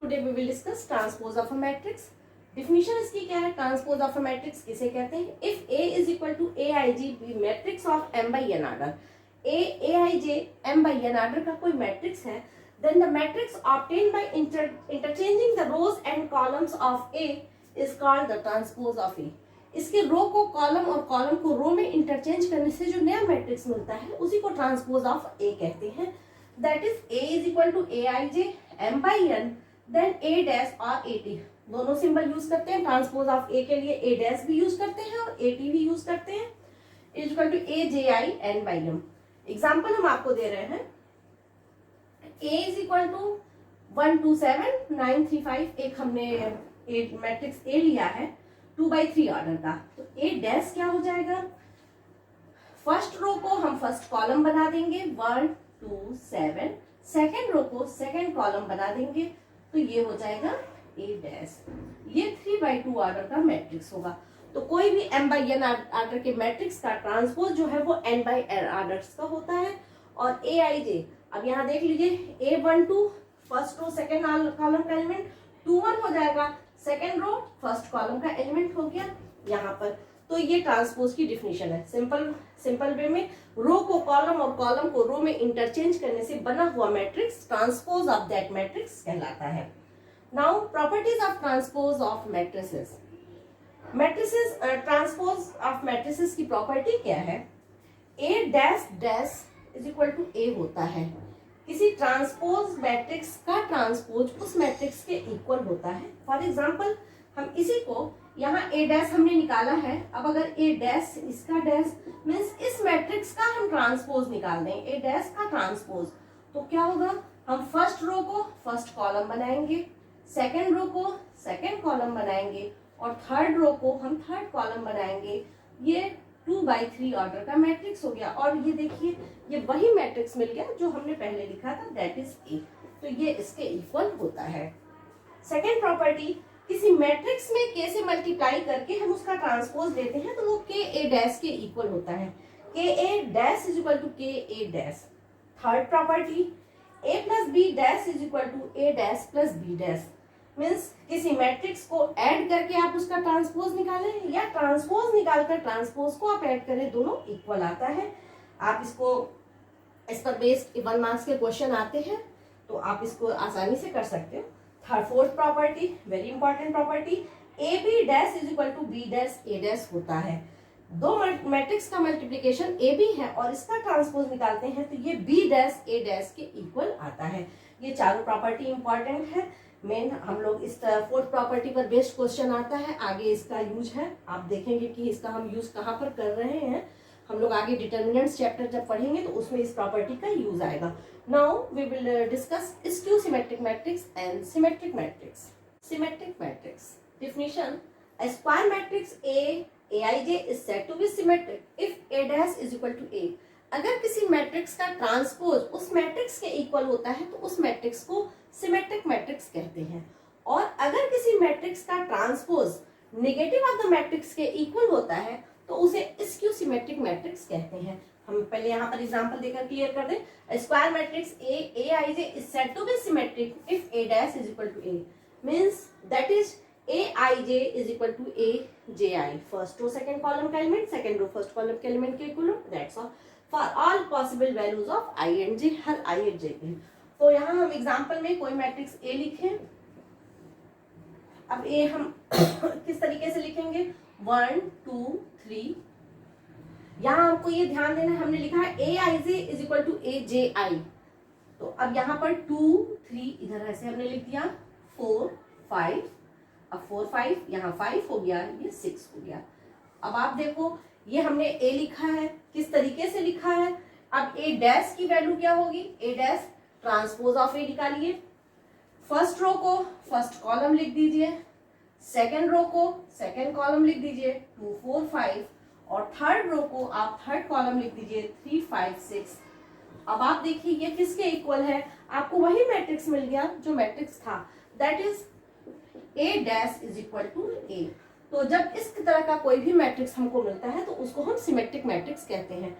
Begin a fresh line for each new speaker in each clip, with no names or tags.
Today we will discuss transpose of a matrix. Definition इसकी क्या है, ट्रांसपोज ऑफ अ मैट्रिक्स किसे कहते हैं? If A is equal to A I J be matrix of M by N order, A I J M by N order का कोई matrix है, then the matrix obtained by interchanging the rows and columns of A is called the transpose of A। इसके रो को column और column को रो में interchange करने से जो नया मैट्रिक्स मिलता है उसी को ट्रांसपोज ऑफ ए कहते हैं। That is A is equal to A I J M by N then A dash और ए टी, दोनों सिंबल यूज करते हैं। ट्रांसपोज ऑफ ए के लिए ए डैश भी यूज करते हैं और ए टी भी यूज करते हैं। Is equal to A J I N by M. Example हम आपको दे रहे हैं, A इज इक्वल टू 1 2 7 9 3 5, एक हमने मैट्रिक्स A लिया है 2/3 ऑर्डर का, तो A डैश क्या हो जाएगा? फर्स्ट रो को हम फर्स्ट कॉलम बना देंगे 1 2 7, सेकेंड रो को सेकेंड कॉलम बना देंगे, तो ये हो जाएगा A डैश। ये 3/2 ऑर्डर का मैट्रिक्स होगा। तो कोई भी m बाई n ऑर्डर के मैट्रिक्स का ट्रांसपोज जो है वो n बाई n ऑर्डर का होता है। और ए आई जे, अब यहाँ देख लीजिए A12 first row second column का एलिमेंट, 2 1 हो जाएगा, सेकेंड रो फर्स्ट कॉलम का एलिमेंट हो गया यहाँ पर। तो ये ट्रांसपोज की डिफिनीशन है। सिंपल वे में रो को कॉलम और कॉलम को रो में इंटरचेंज करने से बना हुआ matrix transpose of that matrix कहलाता है। Now properties of transpose of matrices. Matrices transpose of matrices की प्रॉपर्टी क्या है? A dash dash is equal to A होता है। किसी ट्रांसपोज मैट्रिक्स का ट्रांसपोज उस मैट्रिक्स के इक्वल होता है। फॉर एग्जांपल हम इसी को यहाँ ए डैश हमने निकाला है, अब अगर ए डैश इसका डैश मीन्स इस मैट्रिक्स का हम ट्रांसपोज निकाल दें, ए डैश का ट्रांसपोज, तो क्या होगा? हम फर्स्ट रो को फर्स्ट कॉलम बनाएंगे, सेकेंड रो को सेकेंड कॉलम बनाएंगे और थर्ड रो को हम थर्ड कॉलम बनाएंगे। ये 2/3 ऑर्डर का मैट्रिक्स हो गया। और ये देखिए ये वही मैट्रिक्स मिल गया जो हमने पहले लिखा था, दैट इज ए, तो ये इसके इक्वल होता है। सेकेंड प्रॉपर्टी, किसी मैट्रिक्स में के से मल्टीप्लाई करके हम उसका ट्रांसपोज लेते हैं तो वो के ए डैश के इक्वल होता है। K A dash is equal to k A dash. Third property, A plus B dash is equal to A dash plus B dash. Means किसी मैट्रिक्स को ऐड करके आप उसका ट्रांसपोज निकालें या ट्रांसपोज निकालकर ट्रांसपोज को आप ऐड करें, दोनों इक्वल आता है। आप इसको इस पर बेस्ड 1 मार्क्स के क्वेश्चन आते हैं तो आप इसको आसानी से कर सकते हो। Fourth property, very important property, A B dash is equal to B dash A dash होता है। दो मैट्रिक्स का मल्टीप्लिकेशन ए बी है और इसका ट्रांसपोज निकालते हैं तो ये बी डैश ए डैश के इक्वल आता है। ये चारों प्रॉपर्टी इंपॉर्टेंट है। मेन हम लोग इस फोर्थ प्रॉपर्टी पर बेस्ड क्वेश्चन आता है, आगे इसका यूज है, आप देखेंगे कि इसका हम यूज कहाँ पर कर रहे हैं। हम लोग आगे डिटर्मिनेंट्स चैप्टर जब पढ़ेंगे तो उसमें इस प्रॉपर्टी का यूज आएगा। Now we will discuss skew symmetric matrix and symmetric matrix. Symmetric matrix definition, a square matrix Aij is said to be symmetric if A dash is equal to A। अगर किसी matrix का transpose उस matrix के equal होता है तो उस matrix को सिमेट्रिक मैट्रिक्स कहते हैं। और अगर किसी मैट्रिक्स का transpose negative of the matrix के इक्वल होता है तो उसे स्क्यू सिमेट्रिक मैट्रिक्स कहते हैं। हम पहले यहाँ पर एग्जांपल देकर क्लियर कर दें। Square matrix Aij is said to be symmetric if A dash is equal to A, means that is Aij is equal to Aj। First row second column का element second row first column के element के equal, that's all for all possible values of i and j, हर i and j के। तो यहाँ हम example में कोई मैट्रिक्स A लिखें। अब A हम किस तरीके से लिखेंगे? 1 2 3। यहाँ हमको ये ध्यान देना है, हमने लिखा है Aij is equal to Aj। तो अब यहाँ पर 2 3 इधर ऐसे हमने लिख दिया, 4 5, अब 4 5 यहाँ 5 हो गया, ये 6 हो गया। अब आप देखो ये हमने A लिखा है, किस तरीके से लिखा है। अब A डैश की वैल्यू क्या होगी? A dash transpose of A निकालिए। फर्स्ट रो को फर्स्ट कॉलम लिख दीजिए, सेकेंड रो को सेकेंड कॉलम लिख दीजिए 2 4 5 और थर्ड रो को आप थर्ड कॉलम लिख दीजिए 3 5 6। अब आप देखिए ये किसके इक्वल है? आपको वही मैट्रिक्स मिल गया जो मैट्रिक्स था, that is A dash is equal to A। तो जब इस तरह का कोई भी मैट्रिक्स हमको मिलता है तो उसको हम सिमेट्रिक मैट्रिक्स कहते हैं।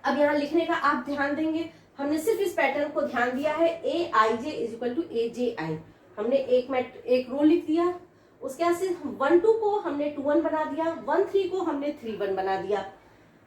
अब यहाँ लिखने का आप ध्यान देंगे हमने सिर्फ इस पैटर्न को ध्यान दिया है, ए I J is equal to A J आई। हमने एक रो लिख दिया, उसके बाद से 1 2 को हमने 2 1 बना दिया, 1 3 को हमने 3 1 बना दिया,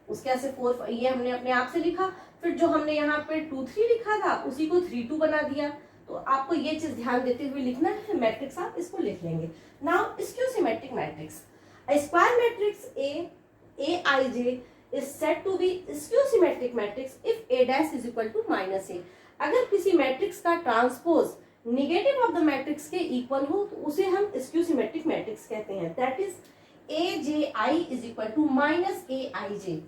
उसके बाद से 4 ये हमने अपने आप से लिखा। फिर जो हमने यहाँ पे 2 3 लिखा था उसी को 3 2 बना दिया। तो आपको ये चीज ध्यान देते हुए लिखना है, मैट्रिक्स आप इसको लिख लेंगे। Now skew symmetric matrix, a square matrix Aij is said to be skew symmetric matrix if A dash is equal to minus A। अगर किसी मैट्रिक्स का transpose negative of the matrix के इक्वल हो तो उसे हम स्क्यू सिमेट्रिक मैट्रिक्स कहते हैं। That is AJI is equal to minus AIJ।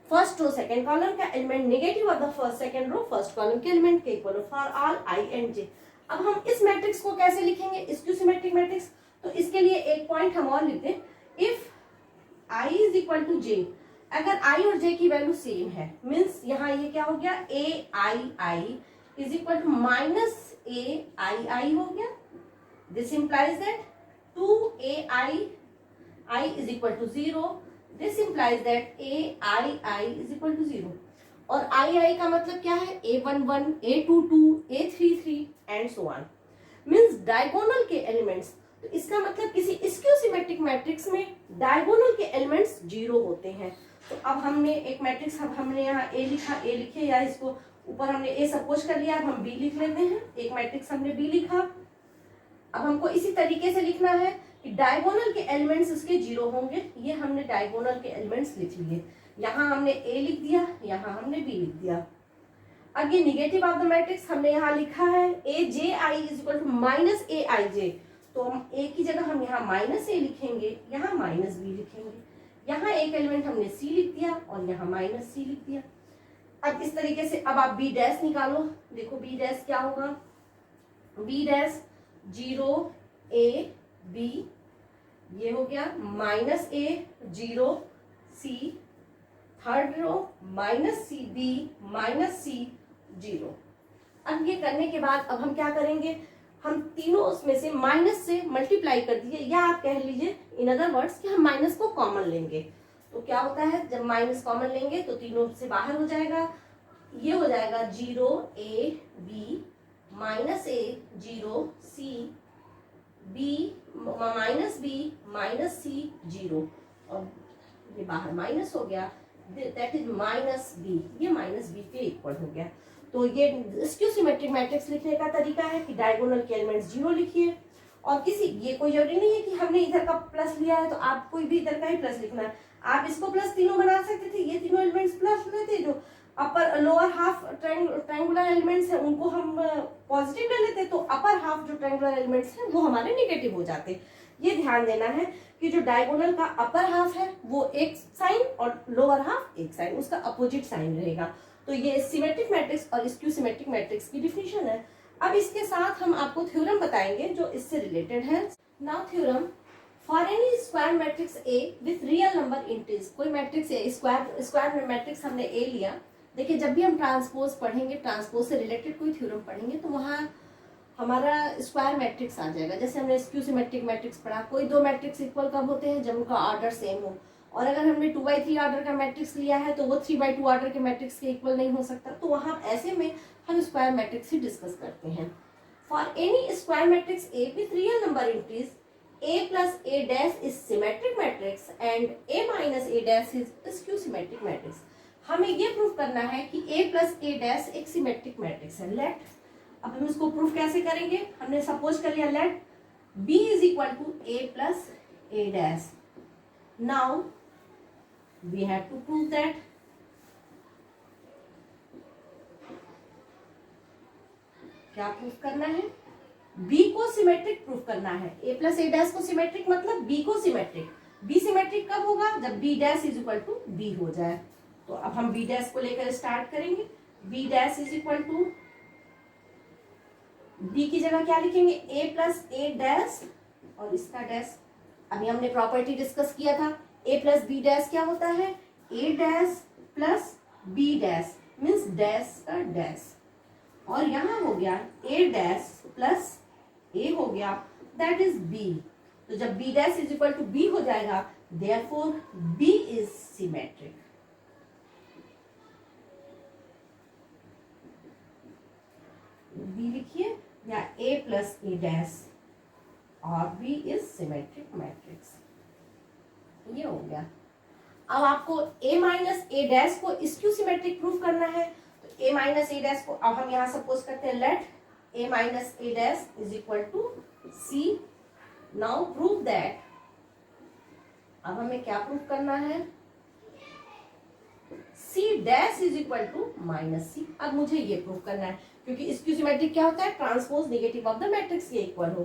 First row second column का element negative of the first second row first column के एलिमेंट के equal for all I and J। अब हम इस matrix को कैसे लिखेंगे स्क्यू सिमेट्रिक मैट्रिक्स? तो इसके लिए एक पॉइंट हम और लिखते हैं, if I is equal to J, अगर I और J की वैल्यू सेम है, मीन्स यहाँ ये क्या हो गया, AII is equal to minus AII हो गया। This implies that 2AII is equal to 0, this implies that AII is equal to 0। और II का मतलब क्या है, A11, A22, A33 and so on, means diagonal के एलिमेंट्स। तो इसका मतलब किसी स्क्यू सिमेट्रिक मैट्रिक्स में डायगोनल के एलिमेंट्स 0 होते हैं। तो अब हमने एक मैट्रिक्स, अब हमने यहाँ A लिखा, A लिखे, या इसको ऊपर हमने A सपोज कर लिया, अब हम B लिख लेते हैं। एक मैट्रिक्स हमने B लिखा। अब हमको इसी तरीके से लिखना है कि डायगोनल के एलिमेंट्स इसके 0 होंगे। ये हमने डायगोनल के एलिमेंट्स लिख लिए, यहाँ हमने A लिख दिया, यहाँ हमने B लिख दिया। अब ये निगेटिव ऑफ द मैट्रिक्स हमने यहाँ लिखा है AJI is equal to minus AIJ। तो हम A की जगह हम यहाँ माइनस A लिखेंगे, यहाँ माइनस B लिखेंगे, यहाँ एक एलिमेंट हमने C लिख दिया और यहाँ माइनस C लिख दिया। अब इस तरीके से अब आप B डैश निकालो, देखो B डैश क्या होगा, B डैश 0 A B, ये हो गया minus A 0 C, third row minus C B minus C 0। अब ये करने के बाद अब हम क्या करेंगे, हम तीनों उसमें से माइनस से मल्टीप्लाई कर दिए, या आप कह लीजिए इन अदर वर्ड्स कि हम माइनस को कॉमन लेंगे। तो क्या होता है, जब माइनस कॉमन लेंगे तो तीनों से बाहर हो जाएगा, ये हो जाएगा 0 A B minus A 0 C B minus B minus C 0, और ये बाहर माइनस हो गया, दैट इज माइनस B, ये माइनस B के इक्वल हो गया। तो ये स्क्यू सिमेट्रिक मैट्रिक्स लिखने का तरीका है कि डायगोनल के एलिमेंट्स 0 लिखिए, और किसी, ये कोई जरूरी नहीं है कि हमने इधर का प्लस लिया है तो आप कोई भी इधर का ही प्लस लिखना है। आप इसको प्लस तीनों बना सकते थे, ये तीनों एलिमेंट्स प्लस लेते, जो upper lower half triangular elements हैं उनको हम पॉजिटिव ले लेते, तो अपर हाफ जो ट्रायंगुलर एलिमेंट्स हैं वो हमारे नेगेटिव हो जाते। ये ध्यान देना है कि जो डायगोनल का अपर हाफ है वो एक साइन और लोअर हाफ एक साइन, उसका अपोजिट साइन रहेगा। तो ये सिमेट्रिक मैट्रिक्स और स्क्यू सिमेट्रिक मैट्रिक्स की डिफिनीशन है। अब इसके साथ हम आपको थ्योरम बताएंगे जो इससे रिलेटेड है। Now theorem, for any square matrix A with real number entries, कोई मैट्रिक्स A, स्क्वायर मैट्रिक्स हमने A लिया। देखिए जब भी हम ट्रांसपोज पढ़ेंगे, ट्रांसपोज से रिलेटेड कोई थ्योरम पढ़ेंगे तो वहाँ हमारा स्क्वायर मैट्रिक्स आ जाएगा। जैसे हमने स्क्यू सिमेट्रिक मैट्रिक्स पढ़ा, कोई दो मैट्रिक्स इक्वल कब होते हैं, जब उनका ऑर्डर सेम हो। और अगर हमने 2/3 ऑर्डर का मैट्रिक्स लिया है तो वो 3/2 ऑर्डर के मैट्रिक्स के इक्वल नहीं हो सकता। तो वहाँ ऐसे में हम स्क्वायर मैट्रिक्स ही डिस्कस करते हैं। For any square matrix A with real number entries, A plus A dash is symmetric matrix and A minus A dash is skew symmetric matrix। हमें ये प्रूफ करना है कि A plus A dash एक symmetric matrix है। Late, अब हम इसको प्रूफ कैसे करेंगे, हमने सपोज कर लिया late B is equal to A plus A dash। Now we have to prove that क्या प्रूफ करना है, B को सिमेट्रिक प्रूफ करना है। A प्लस A डैश को सिमेट्रिक मतलब B को सिमेट्रिक। B सिमेट्रिक कब होगा, जब B dash is equal to B हो जाए। तो अब हम B डैश को लेकर स्टार्ट करेंगे। B dash is equal to, B की जगह क्या लिखेंगे, A प्लस A डैश और इसका डैश। अभी हमने प्रॉपर्टी डिस्कस किया था, A प्लस B डैश क्या होता है, A dash plus B dash means dash का डैश। और यहाँ हो गया A डैश प्लस A हो गया, दैट इज B। तो जब B dash is equal to B हो जाएगा, therefore B is symmetric. B लिखिए, या ए प्लस ए डैश और बी इज सिमेट्रिक मैट्रिक्स। ये हो गया। अब आपको a माइनस ए डैश को स्क्यू सिमेट्रिक प्रूफ करना है, तो a माइनस ए डैश को अब हम यहाँ सपोज करते हैं let a minus A dash is equal to c। Now prove that, अब हमें क्या प्रूफ करना है, c dash is equal to minus c। अब मुझे ये प्रूफ करना है, क्योंकि स्क्यू सिमेट्रिक क्या होता है, transpose negative of the matrix के इक्वल हो।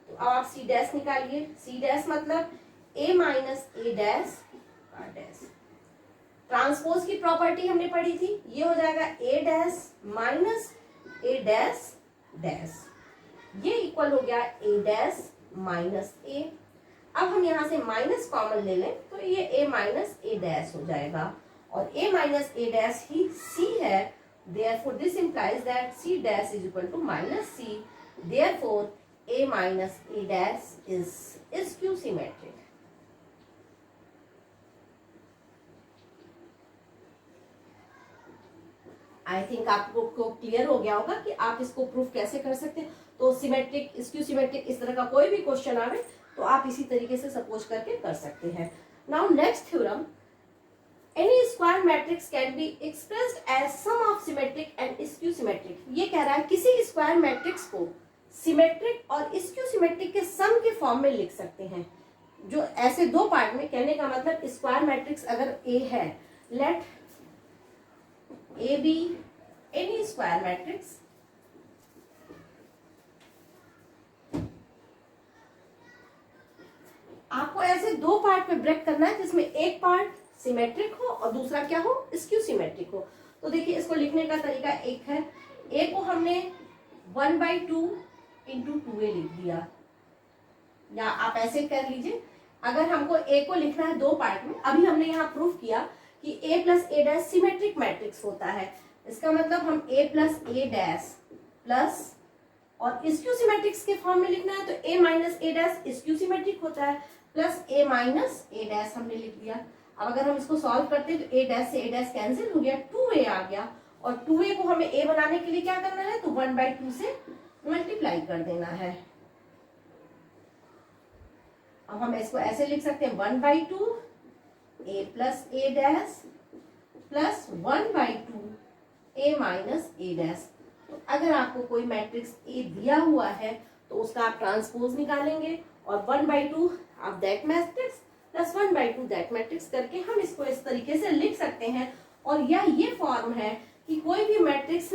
तो अब आप c डैश निकालिए, c डैश मतलब a माइनस ए डैश का डैश। ट्रांसपोज की प्रॉपर्टी हमने पढ़ी थी, ये हो जाएगा a dash minus A dash dash, ये इक्वल हो गया a डैश माइनस a। अब हम यहाँ से माइनस कॉमन ले लें तो ये a माइनस ए डैश हो जाएगा, और a minus A dash he c है, therefore this implies that c dash is equal to minus c, therefore a minus a dash is skew symmetric। I think आपको clear हो गया होगा कि आप इसको प्रूफ कैसे कर सकते हैं। तो सिमेट्रिक, स्क्यू सिमेट्रिक, इस तरह का कोई भी क्वेश्चन आवे तो आप इसी तरीके से सपोज करके कर सकते हैं। Now next theorem, any square matrix can be expressed as sum of symmetric and skew symmetric. ये कह रहा है किसी स्क्वायर मैट्रिक्स को सिमेट्रिक और स्क्यू सिमेट्रिक के सम के फॉर्म में लिख सकते हैं। जो ऐसे दो पार्ट में, कहने का मतलब स्क्वायर मैट्रिक्स अगर ए है, let A be any square matrix, आपको ऐसे दो पार्ट में ब्रेक करना है जिसमें एक पार्ट सिमेट्रिक हो और दूसरा क्या हो, स्क्यू सिमेट्रिक हो। तो देखिए इसको लिखने का तरीका एक है, ए को हमने 1/2 इंटू 2a लिख दिया, या आप ऐसे कर लीजिए। अगर हमको ए को लिखना है दो पार्ट में, अभी हमने यहाँ प्रूफ किया कि a plus A dash symmetric matrix होता है, इसका मतलब हम a plus A dash plus, और स्क्यू सिमेट्रिक्स के फॉर्म में लिखना है तो a minus A dash skew symmetric होता है, plus a minus A dash हमने लिख दिया। अब अगर हम इसको सॉल्व करते हैं तो a डैश से a डैश कैंसिल हो गया, 2a आ गया, और 2a को हमें a बनाने के लिए क्या करना है, तो 1/2 से मल्टीप्लाई कर देना है। अब हम इसको ऐसे लिख सकते हैं 1/2 a plus A dash plus 1/2 a minus A dash. तो अगर आपको कोई मैट्रिक्स ए दिया हुआ है तो उसका आप ट्रांसपोज निकालेंगे, और 1/2 आप that matrix plus 1/2 that matrix करके हम इसको इस तरीके से लिख सकते हैं। और यह ये फॉर्म है कि कोई भी मैट्रिक्स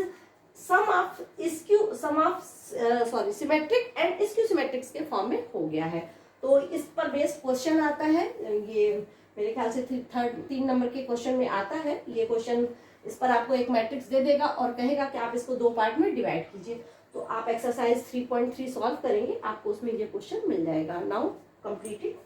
सिमेट्रिक एंड स्क्यू सिमेट्रिक्स के फॉर्म में हो गया है। तो इस पर बेस्ड क्वेश्चन आता है, ये मेरे ख्याल से 3 नंबर के क्वेश्चन में आता है ये क्वेश्चन। इस पर आपको एक मैट्रिक्स दे देगा और कहेगा कि आप इसको दो पार्ट में डिवाइड कीजिए। तो आप एक्सरसाइज 3.3 सॉल्व करेंगे, आपको उसमें ये क्वेश्चन मिल जाएगा। Now completed.